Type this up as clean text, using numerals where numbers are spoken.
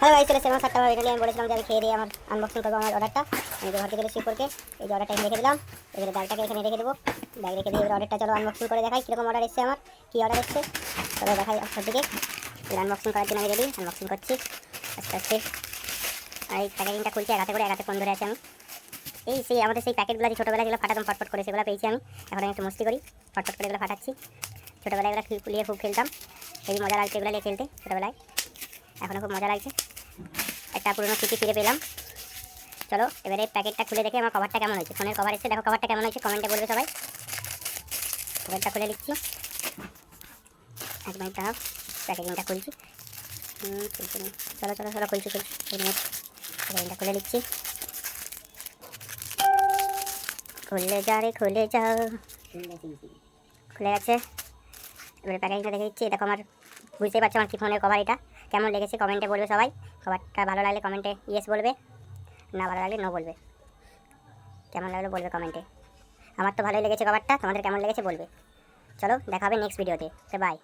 Hello guys, চলে এসেছি আমার 7টা ফাইনালি। আমি বলেছিলাম যে আমি খেয়ে দিয়ে আমার আনবক্সিং করবো আমার অর্ডারটা। আমি যে ঘরকে চলে এসেছি উপরকে, এই যে অর্ডারটা এখানে রেখে দিলাম। এবারে ব্যাগটাকে এখানে রেখে দেবো। ব্যাগ রেখে দিয়ে এবার অর্ডারটা চলো আনবক্সিং করে দেখাই কীরকম অর্ডার এসেছে আমার, কী অর্ডার এসেছে চলো দেখাই আপনার দিকে। এবার আনবক্সিং করার জন্য আমি রেডি, আনবক্সিং করছি আস্তে আস্তে। আর এই প্যাকেজিংটা খুলছি, একাতে করে একাতে ফোন ধরে আছে আমি। এই সেই আমাদের সেই প্যাকেটগুলো যে ছোটোবেলায় যেগুলো ফাটাতাম ফটফট করে, সেগুলো পেয়েছি আমি। এখন আমি একটু মস্তি করি, ফটফট করে এগুলো ফাটাচ্ছি। ছোটোবেলায় এগুলো ফুলিয়ে খুব খেলতাম, এই মজা লাগছে এগুলো নিয়ে খেলতে ছোটোবেলায়, এখনও খুব মজা লাগছে। একটা পুরনো স্মৃতি ফিরে পেলাম। চলো এবারে প্যাকেটটা খুলে দেখে আমার কভারটা কেমন হয়েছে। ফোনের কভার এসে দেখো কভারটা কেমন হয়েছে, কমেন্টে বলবে সবাই। কভারটা খুলে নিচ্ছি, এক মিনিট দাঁড়াও, প্যাকেজিংটা খুলছি। চলো চলো চলো খুলছি প্যাকেজিংটা খুলে নিচ্ছি। খুলে যা রে খুলে যা, খুলে গেছে। এবারে প্যাকেজিংটা দেখে দিচ্ছি। দেখো আমার, বুঝতেই পারছো আমার কি ফোনের কভার, এটা কেমন লেগেছে কমেন্টে বলবে সবাই। কভারটা ভালো লাগলে কমেন্টে ইয়েস বলবে, না ভালো লাগলে নো বলবে। কেমন লাগলো বলবে কমেন্টে। আমার তো ভালোই লেগেছে কভারটা, তোমাদের কেমন লেগেছে বলবে। চলো দেখা হবে নেক্সট ভিডিওতে, বাই।